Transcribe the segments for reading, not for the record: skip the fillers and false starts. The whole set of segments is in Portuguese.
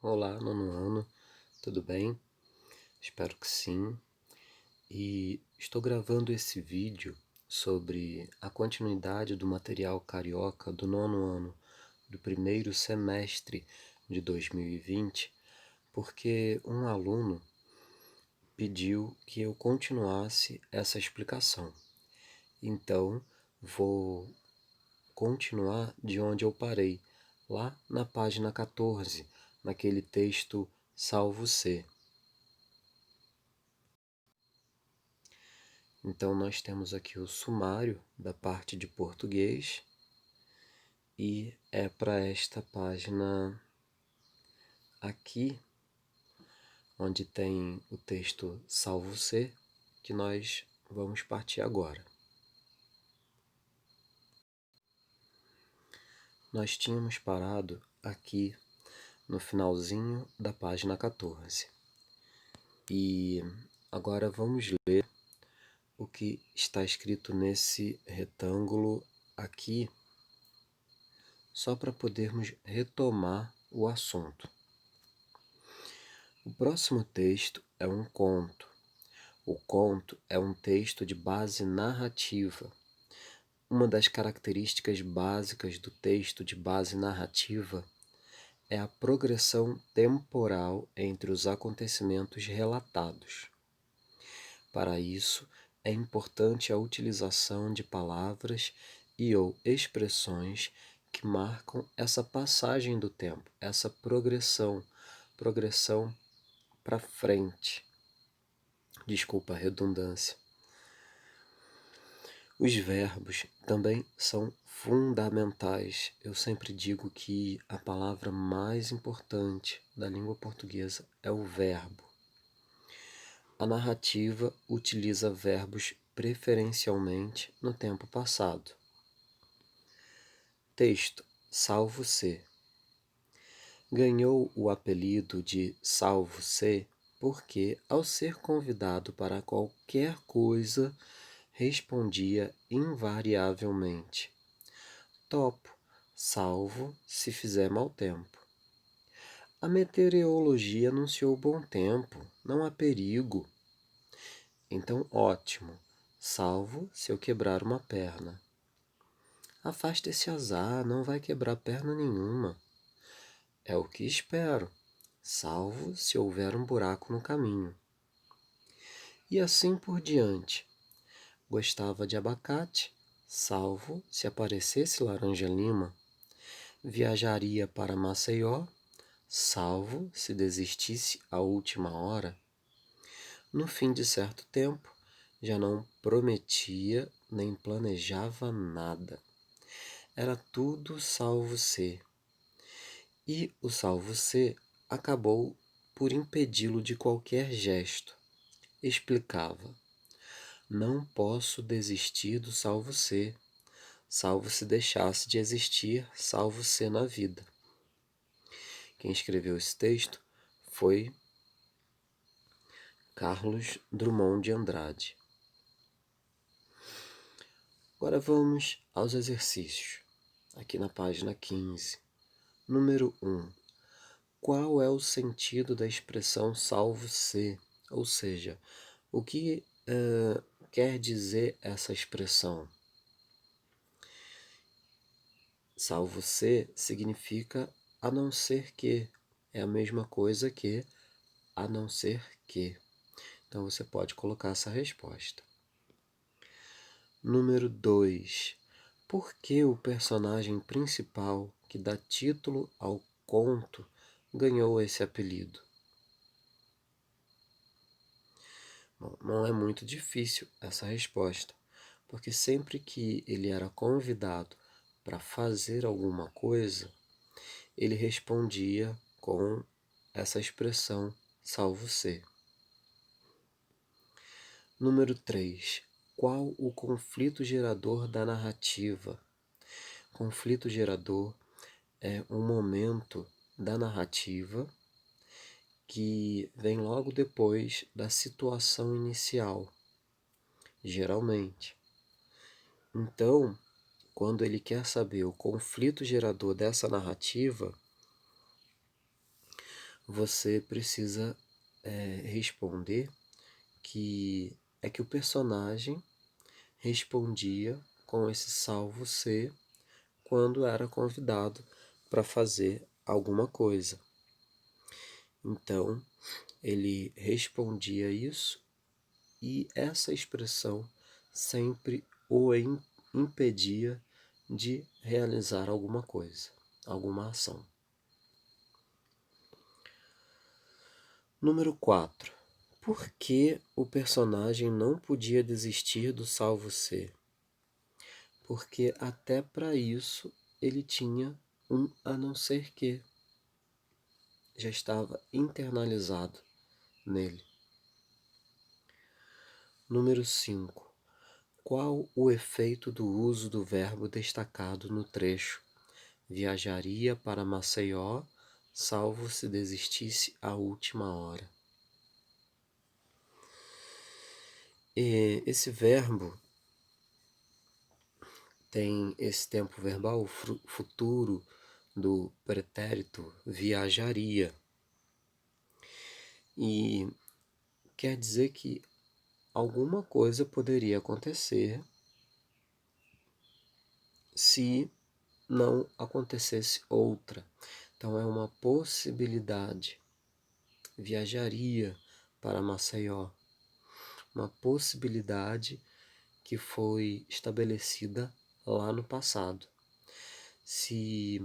Olá, nono ano, tudo bem? Espero que sim. E estou gravando esse vídeo sobre a continuidade do material carioca do nono ano do primeiro semestre de 2020, porque um aluno pediu que eu continuasse essa explicação. Então, vou continuar de onde eu parei, lá na página 14, naquele texto Salvo C. Então, nós temos aqui o sumário da parte de português e é para esta página aqui, onde tem o texto Salvo C, que nós vamos partir agora. Nós tínhamos parado aqui no finalzinho da página 14. E agora vamos ler o que está escrito nesse retângulo aqui, só para podermos retomar o assunto. O próximo texto é um conto. O conto é um texto de base narrativa. Uma das características básicas do texto de base narrativa é a progressão temporal entre os acontecimentos relatados. Para isso, é importante a utilização de palavras e/ou expressões que marcam essa passagem do tempo, essa progressão para frente. Desculpa a redundância. Os verbos também são fundamentais. Eu sempre digo que a palavra mais importante da língua portuguesa é o verbo. A narrativa utiliza verbos preferencialmente no tempo passado. Texto Salvo C. Ganhou o apelido de Salvo C porque, ao ser convidado para qualquer coisa, respondia invariavelmente: topo, salvo se fizer mau tempo. A meteorologia anunciou bom tempo, não há perigo. Então, ótimo, salvo se eu quebrar uma perna. Afaste esse azar, não vai quebrar perna nenhuma. É o que espero, salvo se houver um buraco no caminho. E assim por diante. Gostava de abacate, salvo se aparecesse laranja-lima. Viajaria para Maceió, salvo se desistisse à última hora. No fim de certo tempo, já não prometia nem planejava nada. Era tudo salvo C. E o salvo C acabou por impedi-lo de qualquer gesto. Explicava: não posso desistir do salvo C, salvo se deixasse de existir salvo C na vida. Quem escreveu esse texto foi Carlos Drummond de Andrade. Agora vamos aos exercícios, aqui na página 15. Número 1. Qual é o sentido da expressão salvo C? Ou seja, o que quer dizer essa expressão? Salvo C significa a não ser que. É a mesma coisa que a não ser que. Então você pode colocar essa resposta. Número 2. Por que o personagem principal, que dá título ao conto, ganhou esse apelido? Bom, não é muito difícil essa resposta, porque sempre que ele era convidado para fazer alguma coisa, ele respondia com essa expressão salvo C. Número 3. Qual o conflito gerador da narrativa? Conflito gerador é um momento da narrativa que vem logo depois da situação inicial, geralmente. Então, quando ele quer saber o conflito gerador dessa narrativa, você precisa responder que o personagem respondia com esse salvo ser quando era convidado para fazer alguma coisa. Então, ele respondia isso e essa expressão sempre o impedia de realizar alguma coisa, alguma ação. Número 4. Por que o personagem não podia desistir do salvo ser? Porque até para isso ele tinha um a não ser que. Já estava internalizado nele. Número 5. Qual o efeito do uso do verbo destacado no trecho? Viajaria para Maceió, salvo se desistisse à última hora. E esse verbo tem esse tempo verbal futuro do pretérito viajaria. E quer dizer que alguma coisa poderia acontecer se não acontecesse outra. Então é uma possibilidade. Viajaria para Maceió. Uma possibilidade que foi estabelecida lá no passado. Se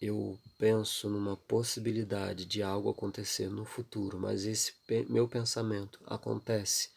eu penso numa possibilidade de algo acontecer no futuro, mas esse meu pensamento acontece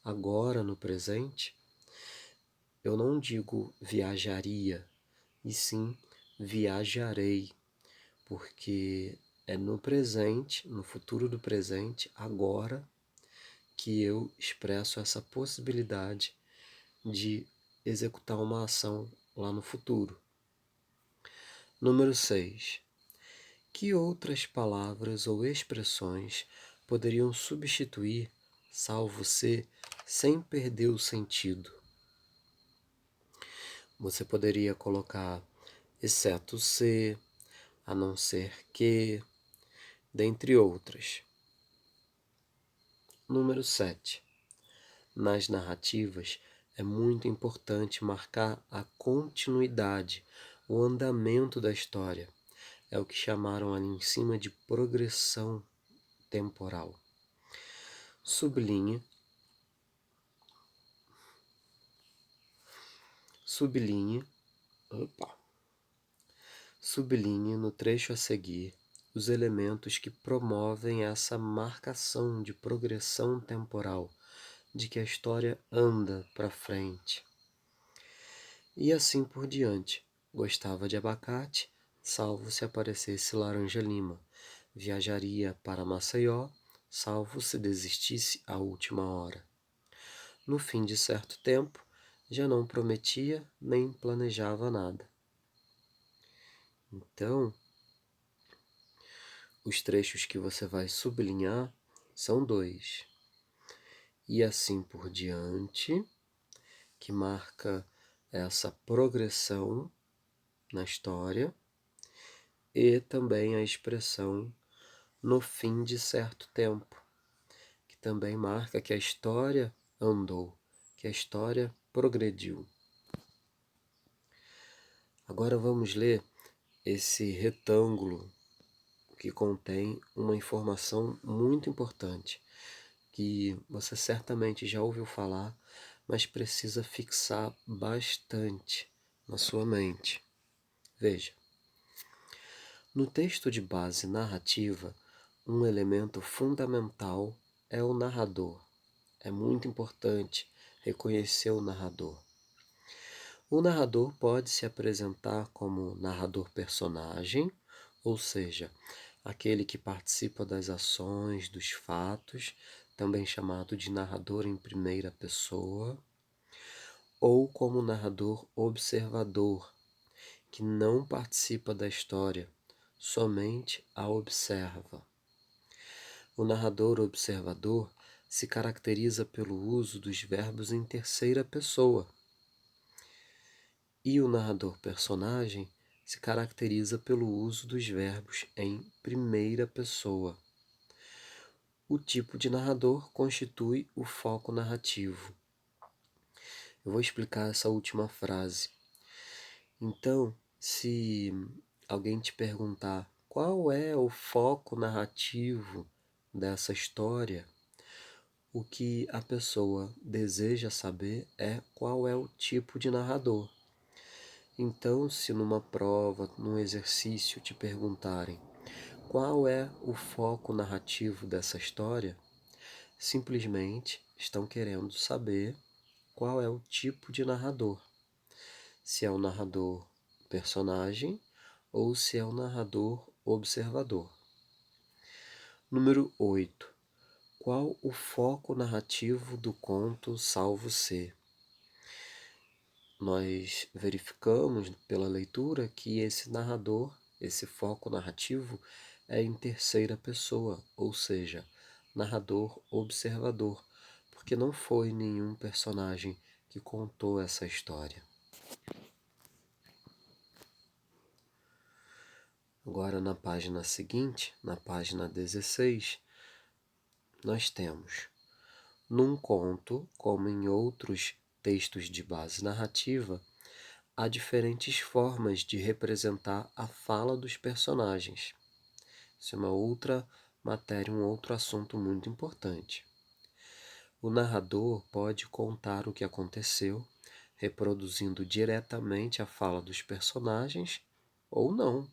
agora no presente, eu não digo viajaria, e sim viajarei, porque é no presente, no futuro do presente, agora, que eu expresso essa possibilidade de executar uma ação lá no futuro. Número 6. Que outras palavras ou expressões poderiam substituir salvo se sem perder o sentido? Você poderia colocar exceto se, a não ser que, dentre outras. Número 7. Nas narrativas, é muito importante marcar a continuidade, o andamento da história. É o que chamaram ali em cima de progressão temporal. Sublinhe no trecho a seguir os elementos que promovem essa marcação de progressão temporal, de que a história anda para frente. E assim por diante. Gostava de abacate, salvo se aparecesse laranja-lima. Viajaria para Maceió, salvo se desistisse à última hora. No fim de certo tempo, já não prometia nem planejava nada. Então, os trechos que você vai sublinhar são 2. E assim por diante, que marca essa progressão na história, e também a expressão no fim de certo tempo, que também marca que a história andou, que a história progrediu. Agora vamos ler esse retângulo que contém uma informação muito importante, que você certamente já ouviu falar, mas precisa fixar bastante na sua mente. Veja, no texto de base narrativa, um elemento fundamental é o narrador. É muito importante reconhecer o narrador. O narrador pode se apresentar como narrador-personagem, ou seja, aquele que participa das ações, dos fatos, também chamado de narrador em primeira pessoa, ou como narrador-observador, que não participa da história, somente a observa. O narrador-observador se caracteriza pelo uso dos verbos em terceira pessoa. E o narrador-personagem se caracteriza pelo uso dos verbos em primeira pessoa. O tipo de narrador constitui o foco narrativo. Eu vou explicar essa última frase. Então, se alguém te perguntar qual é o foco narrativo dessa história, o que a pessoa deseja saber é qual é o tipo de narrador. Então, se numa prova, num exercício te perguntarem qual é o foco narrativo dessa história, simplesmente estão querendo saber qual é o tipo de narrador. Se é o narrador personagem ou se é o narrador observador. Número 8. Qual o foco narrativo do conto Salvo Ser? Nós verificamos pela leitura que esse narrador, esse foco narrativo, é em terceira pessoa, ou seja, narrador observador, porque não foi nenhum personagem que contou essa história. Agora, na página seguinte, na página 16, nós temos: num conto, como em outros textos de base narrativa, há diferentes formas de representar a fala dos personagens. Isso é uma outra matéria, um outro assunto muito importante. O narrador pode contar o que aconteceu, reproduzindo diretamente a fala dos personagens, ou não.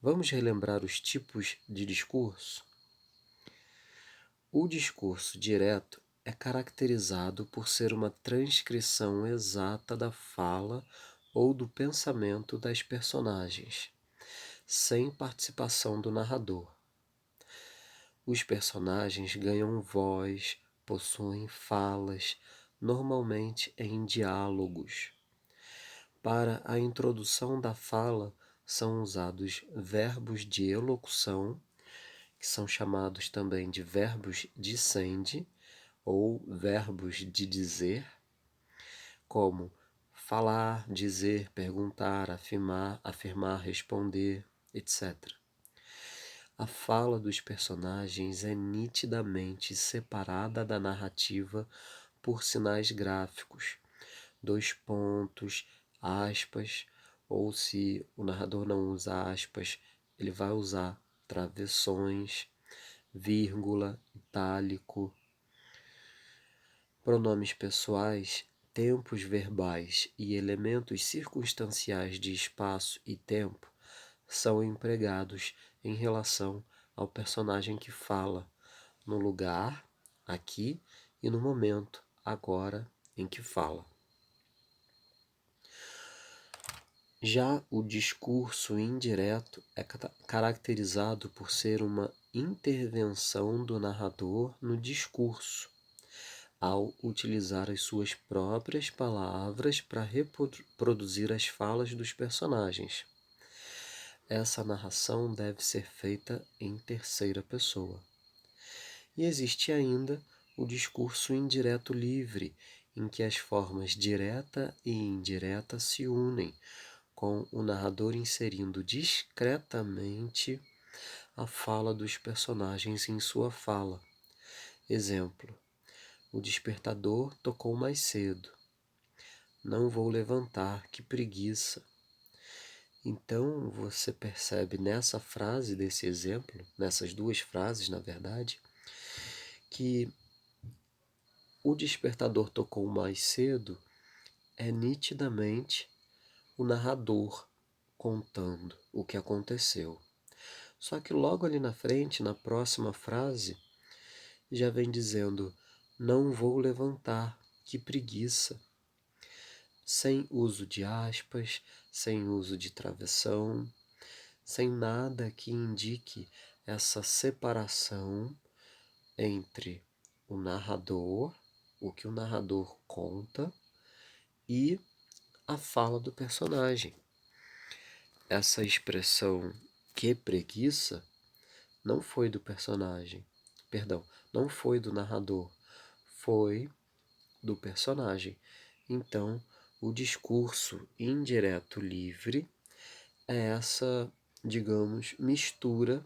Vamos relembrar os tipos de discurso? O discurso direto é caracterizado por ser uma transcrição exata da fala ou do pensamento das personagens, sem participação do narrador. Os personagens ganham voz, possuem falas, normalmente em diálogos. Para a introdução da fala, são usados verbos de elocução, que são chamados também de verbos dicende, ou verbos de dizer, como falar, dizer, perguntar, afirmar, responder, etc. A fala dos personagens é nitidamente separada da narrativa por sinais gráficos, dois pontos, aspas, ou se o narrador não usa aspas, ele vai usar travessões, vírgula, itálico, pronomes pessoais, tempos verbais e elementos circunstanciais de espaço e tempo são empregados em relação ao personagem que fala, no lugar, aqui, e no momento, agora, em que fala. Já o discurso indireto é caracterizado por ser uma intervenção do narrador no discurso, ao utilizar as suas próprias palavras para reproduzir as falas dos personagens. Essa narração deve ser feita em terceira pessoa. E existe ainda o discurso indireto livre, em que as formas direta e indireta se unem, com o narrador inserindo discretamente a fala dos personagens em sua fala. Exemplo: o despertador tocou mais cedo. Não vou levantar, que preguiça. Então você percebe nessa frase desse exemplo, nessas duas frases, na verdade, que o despertador tocou mais cedo é nitidamente o narrador contando o que aconteceu. Só que logo ali na frente, na próxima frase, já vem dizendo: não vou levantar, que preguiça. Sem uso de aspas, sem uso de travessão, sem nada que indique essa separação entre o narrador, o que o narrador conta, e a fala do personagem. Essa expressão que preguiça não foi do personagem, perdão, não foi do narrador, foi do personagem. Então, o discurso indireto livre é essa, digamos, mistura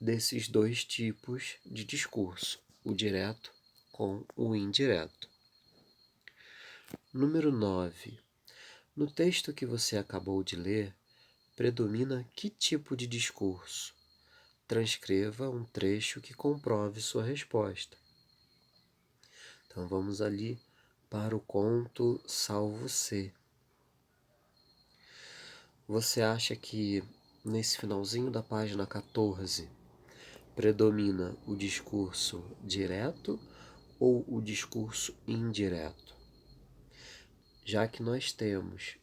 desses dois tipos de discurso, o direto com o indireto. Número 9. No texto que você acabou de ler, predomina que tipo de discurso? Transcreva um trecho que comprove sua resposta. Então vamos ali para o conto Salvo-se. Você acha que nesse finalzinho da página 14 predomina o discurso direto ou o discurso indireto? Já que nós temos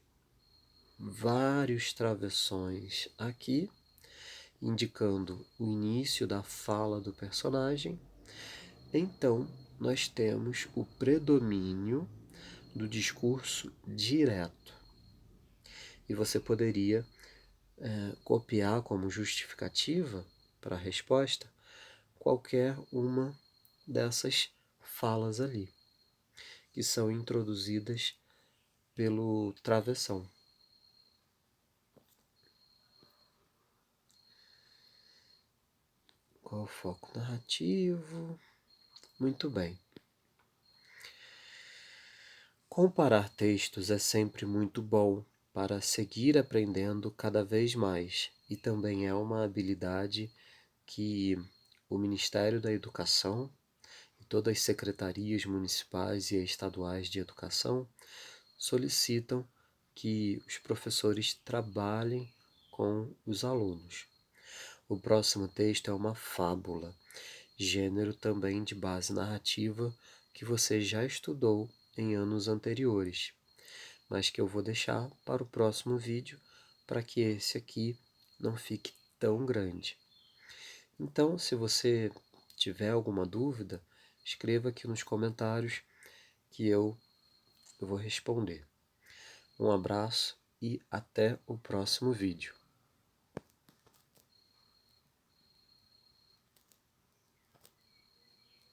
vários travessões aqui, indicando o início da fala do personagem, então nós temos o predomínio do discurso direto. E você poderia copiar como justificativa para a resposta qualquer uma dessas falas ali, que são introduzidas pelo travessão. Qual o foco narrativo? Muito bem. Comparar textos é sempre muito bom para seguir aprendendo cada vez mais, e também é uma habilidade que o Ministério da Educação e todas as secretarias municipais e estaduais de educação solicitam que os professores trabalhem com os alunos. O próximo texto é uma fábula, gênero também de base narrativa que você já estudou em anos anteriores, mas que eu vou deixar para o próximo vídeo para que esse aqui não fique tão grande. Então, se você tiver alguma dúvida, escreva aqui nos comentários que eu vou responder. Um abraço e até o próximo vídeo.